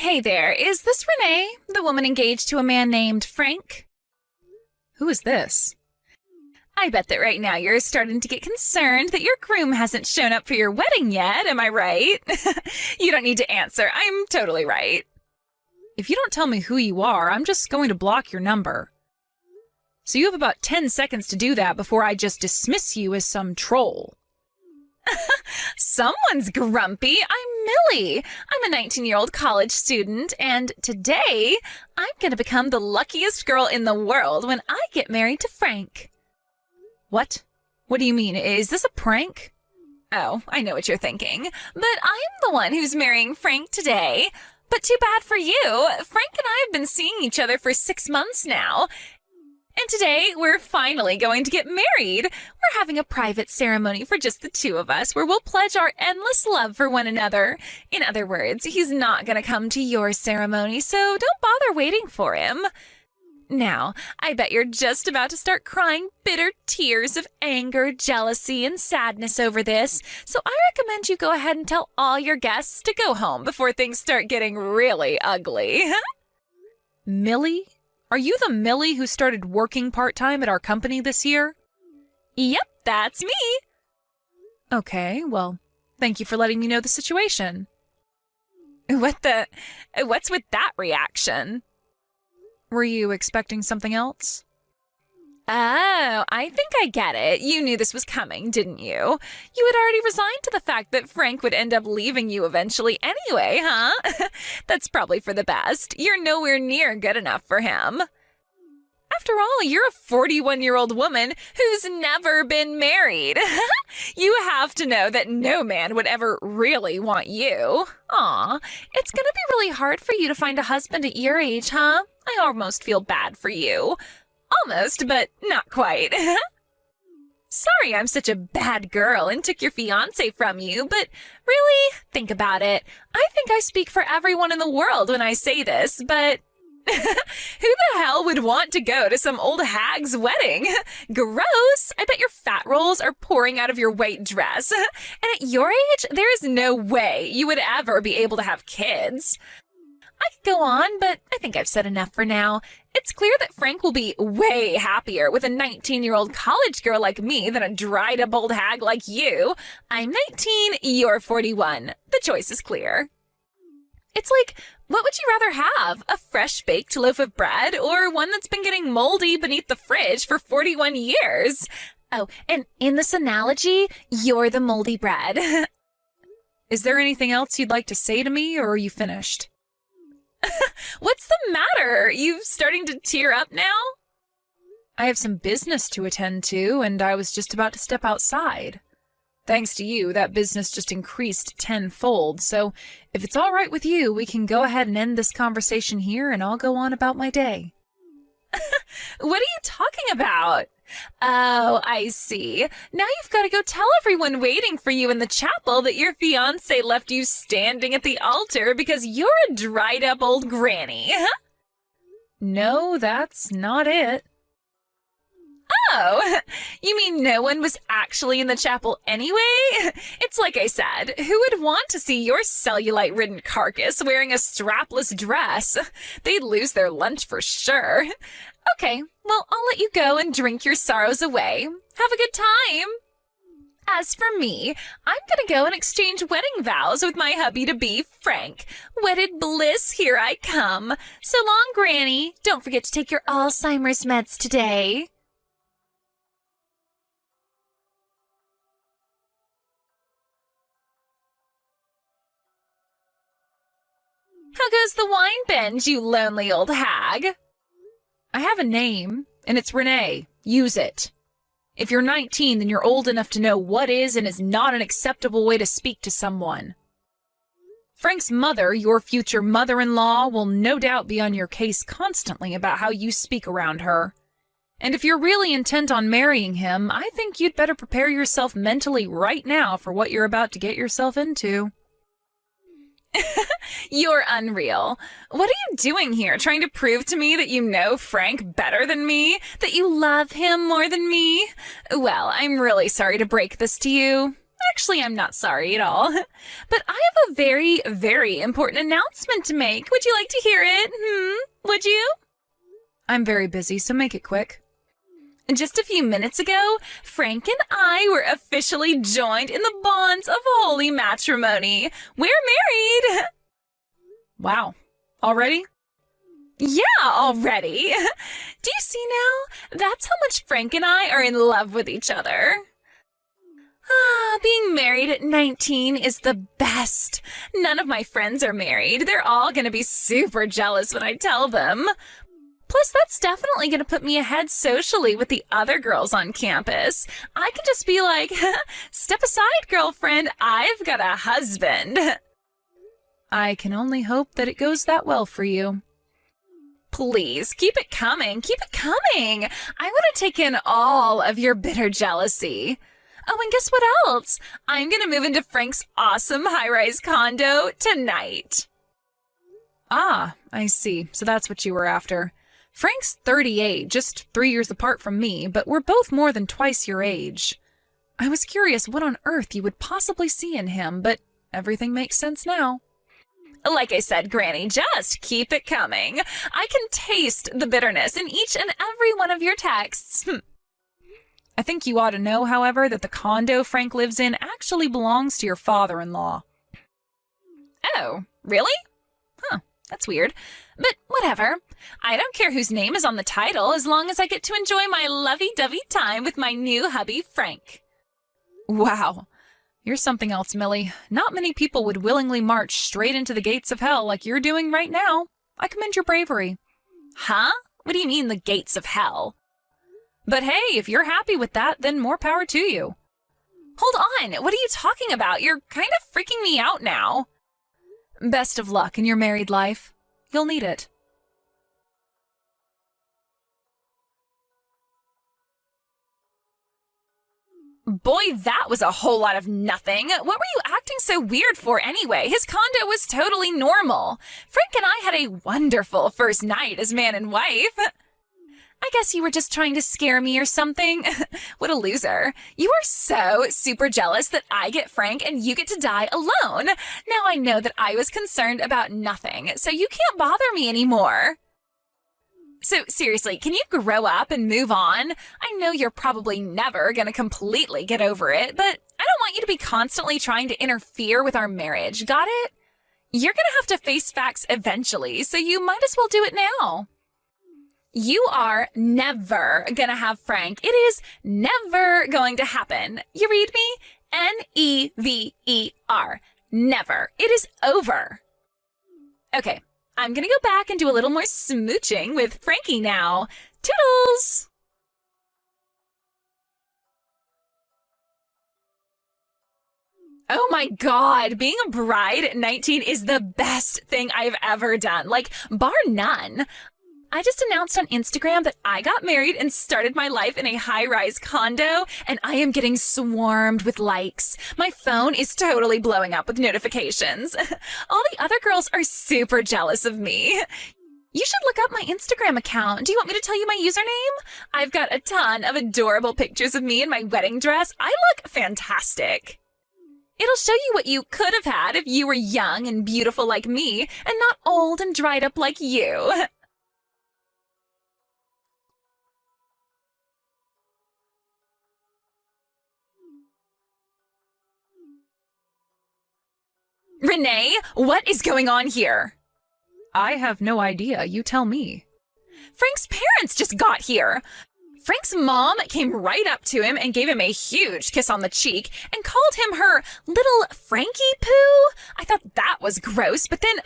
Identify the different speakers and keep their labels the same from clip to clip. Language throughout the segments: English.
Speaker 1: Hey there, is this Renee, the woman engaged to a man named Frank? Who is this? I bet that right now you're starting to get concerned that your groom hasn't shown up for your wedding yet, am I right? You don't need to answer, I'm totally right. If you don't tell me who you are, I'm just going to block your number. So you have about 10 seconds to do that before I just dismiss you as some troll. Someone's grumpy. I'm Millie. I'm a 19-year-old college student, and today I'm going to become the luckiest girl in the world when I get married to Frank. What? What do you mean? Is this a prank? Oh, I know what you're thinking. But I'm the one who's marrying Frank today. But too bad for you. Frank and I have been seeing each other for 6 months now. And today, we're finally going to get married. We're having a private ceremony for just the two of us where we'll pledge our endless love for one another. In other words, he's not going to come to your ceremony, so don't bother waiting for him. Now, I bet you're just about to start crying bitter tears of anger, jealousy, and sadness over this, so I recommend you go ahead and tell all your guests to go home before things start getting really ugly. Millie? Are you the Millie who started working part-time at our company this year? Yep, that's me. Okay, well, thank you for letting me know the situation. What's with that reaction? Were you expecting something else? Oh, I think I get it. You knew this was coming, didn't you? You had already resigned to the fact that Frank would end up leaving you eventually anyway, huh? That's probably for the best. You're nowhere near good enough for him. After all, you're a 41-year-old woman who's never been married. You have to know that no man would ever really want you. Aw, it's gonna be really hard for you to find a husband at your age, huh? I almost feel bad for you. Almost, but not quite. Sorry I'm such a bad girl and took your fiancé from you, but really, think about it. I think I speak for everyone in the world when I say this, but who the hell would want to go to some old hag's wedding? Gross! I bet your fat rolls are pouring out of your white dress. And at your age, there is no way you would ever be able to have kids. I could go on, but I think I've said enough for now. It's clear that Frank will be way happier with a 19-year-old college girl like me than a dried-up old hag like you. I'm 19, you're 41. The choice is clear. It's like, what would you rather have? A fresh-baked loaf of bread or one that's been getting moldy beneath the fridge for 41 years? Oh, and in this analogy, you're the moldy bread. Is there anything else you'd like to say to me, or are you finished? What's the matter? You starting to tear up now? I have some business to attend to, and I was just about to step outside. Thanks to you, that business just increased tenfold, so if it's all right with you, we can go ahead and end this conversation here, and I'll go on about my day. What are you talking about? Oh, I see. Now you've got to go tell everyone waiting for you in the chapel that your fiancé left you standing at the altar because you're a dried-up old granny. No, that's not it. Oh, you mean no one was actually in the chapel anyway? It's like I said, who would want to see your cellulite-ridden carcass wearing a strapless dress? They'd lose their lunch for sure. Okay, well, I'll let you go and drink your sorrows away. Have a good time. As for me, I'm gonna go and exchange wedding vows with my hubby-to-be, Frank. Wedded bliss, here I come. So long, Granny. Don't forget to take your Alzheimer's meds today. How goes the wine binge, you lonely old hag? I have a name, and it's Renee. Use it. If you're 19, then you're old enough to know what is and is not an acceptable way to speak to someone. Frank's mother, your future mother-in-law, will no doubt be on your case constantly about how you speak around her. And if you're really intent on marrying him, I think you'd better prepare yourself mentally right now for what you're about to get yourself into. You're unreal. What are you doing here, trying to prove to me that you know Frank better than me? That you love him more than me? Well, I'm really sorry to break this to you. Actually, I'm not sorry at all. But I have a very, very important announcement to make. Would you like to hear it? Would you? I'm very busy, so make it quick. Just a few minutes ago, Frank and I were officially joined in the bonds of holy matrimony. We're married! Wow. Already? Yeah, already. Do you see now? That's how much Frank and I are in love with each other. Being married at 19 is the best. None of my friends are married. They're all going to be super jealous when I tell them. Plus, that's definitely going to put me ahead socially with the other girls on campus. I can just be like, step aside, girlfriend. I've got a husband. I can only hope that it goes that well for you. Please, keep it coming. Keep it coming. I want to take in all of your bitter jealousy. Oh, and guess what else? I'm going to move into Frank's awesome high-rise condo tonight. Ah, I see. So that's what you were after. Frank's 38, just 3 years apart from me, but we're both more than twice your age. I was curious what on earth you would possibly see in him, but everything makes sense now. Like I said, Granny, just keep it coming. I can taste the bitterness in each and every one of your texts. I think you ought to know, however, that the condo Frank lives in actually belongs to your father-in-law. Oh, really? Huh, that's weird. But whatever. I don't care whose name is on the title as long as I get to enjoy my lovey-dovey time with my new hubby, Frank. Wow. You're something else, Millie. Not many people would willingly march straight into the gates of hell like you're doing right now. I commend your bravery. Huh? What do you mean, the gates of hell? But hey, if you're happy with that, then more power to you. Hold on, what are you talking about? You're kind of freaking me out now. Best of luck in your married life. You'll need it. Boy, that was a whole lot of nothing. What were you acting so weird for anyway? His condo was totally normal. Frank and I had a wonderful first night as man and wife. I guess you were just trying to scare me or something. What a loser. You are so super jealous that I get Frank and you get to die alone. Now I know that I was concerned about nothing, so you can't bother me anymore. So seriously, can you grow up and move on? I know you're probably never going to completely get over it, but I don't want you to be constantly trying to interfere with our marriage. Got it? You're going to have to face facts eventually, so you might as well do it now. You are never gonna have Frank. It is never going to happen. You read me? N-E-V-E-R. Never. It is over. Okay, I'm gonna go back and do a little more smooching with Frankie now. Toodles! Oh my God, being a bride at 19 is the best thing I've ever done. Like, bar none. I just announced on Instagram that I got married and started my life in a high-rise condo, and I am getting swarmed with likes. My phone is totally blowing up with notifications. All the other girls are super jealous of me. You should look up my Instagram account. Do you want me to tell you my username? I've got a ton of adorable pictures of me in my wedding dress. I look fantastic. It'll show you what you could have had if you were young and beautiful like me, and not old and dried up like you. Renee, what is going on here? I have no idea. You tell me. Frank's parents just got here. Frank's mom came right up to him and gave him a huge kiss on the cheek and called him her little Frankie Poo. I thought that was gross, but then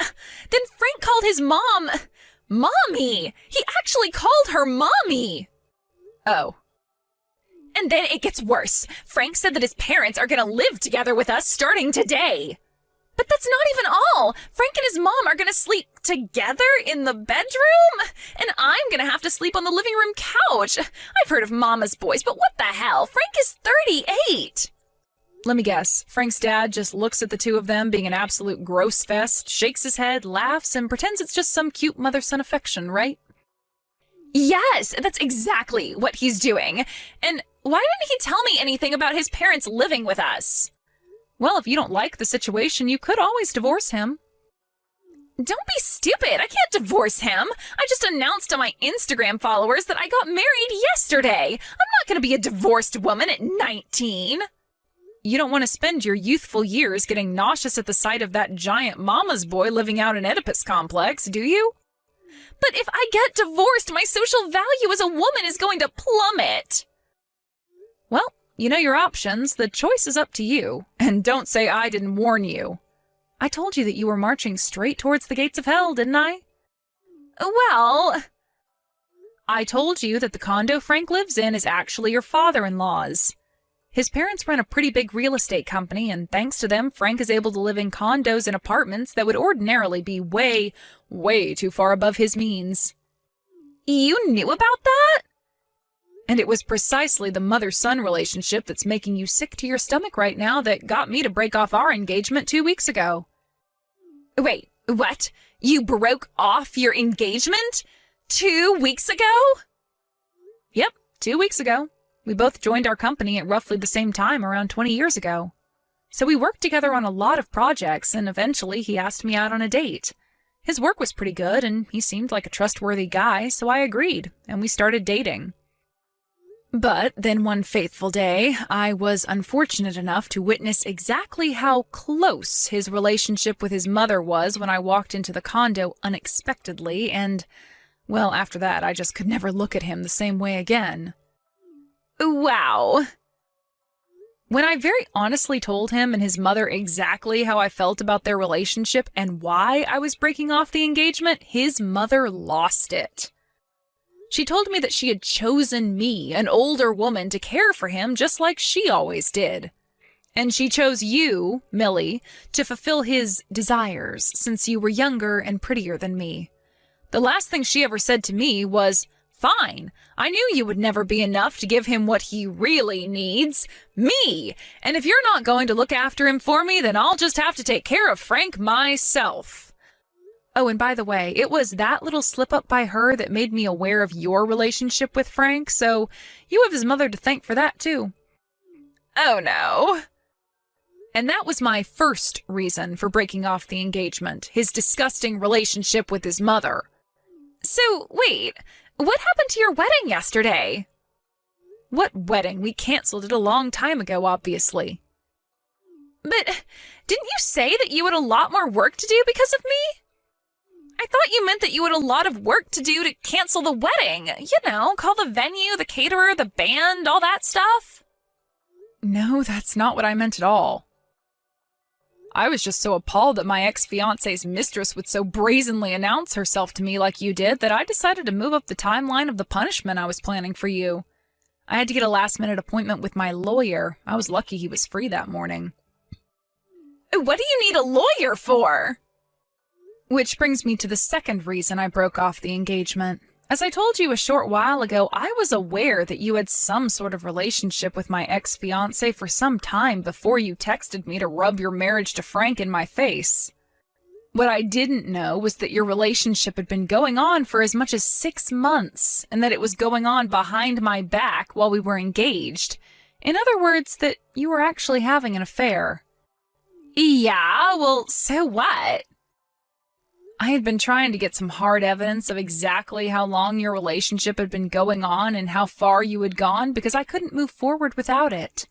Speaker 1: Frank called his mom Mommy. He actually called her Mommy. Oh. And then it gets worse. Frank said that his parents are going to live together with us starting today. But that's not even all. Frank and his mom are going to sleep together in the bedroom, and I'm going to have to sleep on the living room couch. I've heard of mama's boys, but what the hell? Frank is 38. Let me guess. Frank's dad just looks at the two of them being an absolute gross fest, shakes his head, laughs, and pretends it's just some cute mother-son affection, right? Yes, that's exactly what he's doing. And why didn't he tell me anything about his parents living with us? Well, if you don't like the situation, you could always divorce him. Don't be stupid. I can't divorce him. I just announced to my Instagram followers that I got married yesterday. I'm not going to be a divorced woman at 19. You don't want to spend your youthful years getting nauseous at the sight of that giant mama's boy living out an Oedipus complex, do you? But if I get divorced, my social value as a woman is going to plummet. Well, you know your options. The choice is up to you. And don't say I didn't warn you. I told you that you were marching straight towards the gates of hell, didn't I? Well, I told you that the condo Frank lives in is actually your father-in-law's. His parents run a pretty big real estate company, and thanks to them, Frank is able to live in condos and apartments that would ordinarily be way, way too far above his means. You knew about that? And it was precisely the mother-son relationship that's making you sick to your stomach right now that got me to break off our engagement 2 weeks ago. Wait, what? You broke off your engagement 2 weeks ago? Yep, 2 weeks ago. We both joined our company at roughly the same time around 20 years ago. So we worked together on a lot of projects, and eventually he asked me out on a date. His work was pretty good, and he seemed like a trustworthy guy, so I agreed, and we started dating. But then one fateful day, I was unfortunate enough to witness exactly how close his relationship with his mother was when I walked into the condo unexpectedly, and, well, after that, I just could never look at him the same way again. Wow. When I very honestly told him and his mother exactly how I felt about their relationship and why I was breaking off the engagement, his mother lost it. She told me that she had chosen me, an older woman, to care for him just like she always did. And she chose you, Millie, to fulfill his desires since you were younger and prettier than me. The last thing she ever said to me was, "Fine, I knew you would never be enough to give him what he really needs, me. And if you're not going to look after him for me, then I'll just have to take care of Frank myself." Oh, and by the way, it was that little slip-up by her that made me aware of your relationship with Frank, so you have his mother to thank for that, too. Oh, no. And that was my first reason for breaking off the engagement, his disgusting relationship with his mother. So, wait, what happened to your wedding yesterday? What wedding? We canceled it a long time ago, obviously. But didn't you say that you had a lot more work to do because of me? I thought you meant that you had a lot of work to do to cancel the wedding. You know, call the venue, the caterer, the band, all that stuff. No, that's not what I meant at all. I was just so appalled that my ex-fiancé's mistress would so brazenly announce herself to me like you did that I decided to move up the timeline of the punishment I was planning for you. I had to get a last-minute appointment with my lawyer. I was lucky he was free that morning. What do you need a lawyer for? Which brings me to the second reason I broke off the engagement. As I told you a short while ago, I was aware that you had some sort of relationship with my ex-fiancé for some time before you texted me to rub your marriage to Frank in my face. What I didn't know was that your relationship had been going on for as much as 6 months, and that it was going on behind my back while we were engaged. In other words, that you were actually having an affair. Yeah, well, so what? I had been trying to get some hard evidence of exactly how long your relationship had been going on and how far you had gone because I couldn't move forward without it.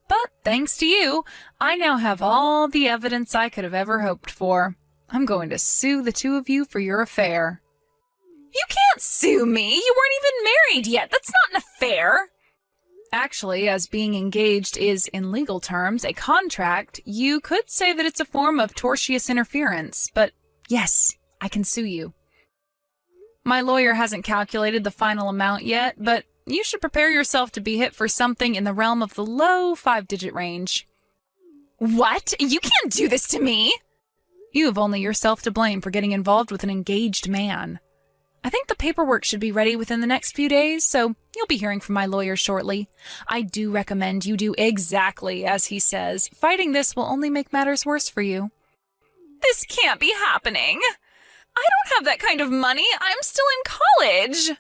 Speaker 1: But thanks to you, I now have all the evidence I could have ever hoped for. I'm going to sue the two of you for your affair. You can't sue me. You weren't even married yet. That's not an affair. Actually, as being engaged is, in legal terms, a contract, you could say that it's a form of tortious interference, but yes, I can sue you. My lawyer hasn't calculated the final amount yet, but you should prepare yourself to be hit for something in the realm of the low 5-digit range. What? You can't do this to me! You have only yourself to blame for getting involved with an engaged man. I think the paperwork should be ready within the next few days, so you'll be hearing from my lawyer shortly. I do recommend you do exactly as he says. Fighting this will only make matters worse for you. This can't be happening. I don't have that kind of money. I'm still in college.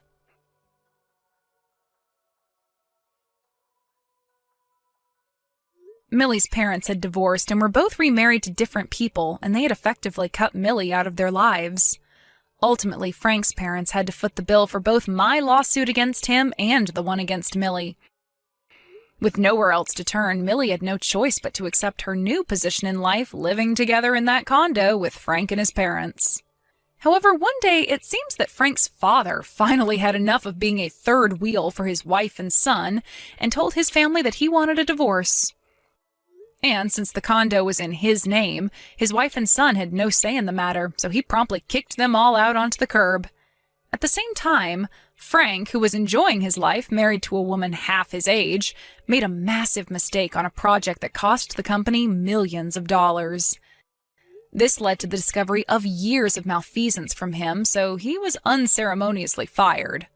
Speaker 1: Millie's parents had divorced and were both remarried to different people, and they had effectively cut Millie out of their lives. Ultimately, Frank's parents had to foot the bill for both my lawsuit against him and the one against Millie. With nowhere else to turn, Millie had no choice but to accept her new position in life, living together in that condo with Frank and his parents. However, one day it seems that Frank's father finally had enough of being a third wheel for his wife and son and told his family that he wanted a divorce. And since the condo was in his name, his wife and son had no say in the matter, so he promptly kicked them all out onto the curb. At the same time, Frank, who was enjoying his life married to a woman half his age, made a massive mistake on a project that cost the company millions of dollars. This led to the discovery of years of malfeasance from him, so he was unceremoniously fired.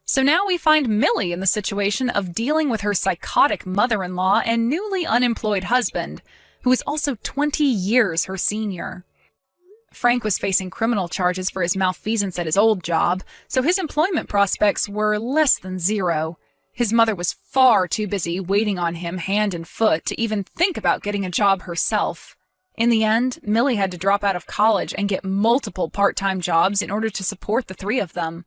Speaker 1: So now we find Millie in the situation of dealing with her psychotic mother-in-law and newly unemployed husband, who is also 20 years her senior. Frank was facing criminal charges for his malfeasance at his old job, so his employment prospects were less than zero. His mother was far too busy waiting on him hand and foot to even think about getting a job herself. In the end, Millie had to drop out of college and get multiple part-time jobs in order to support the three of them.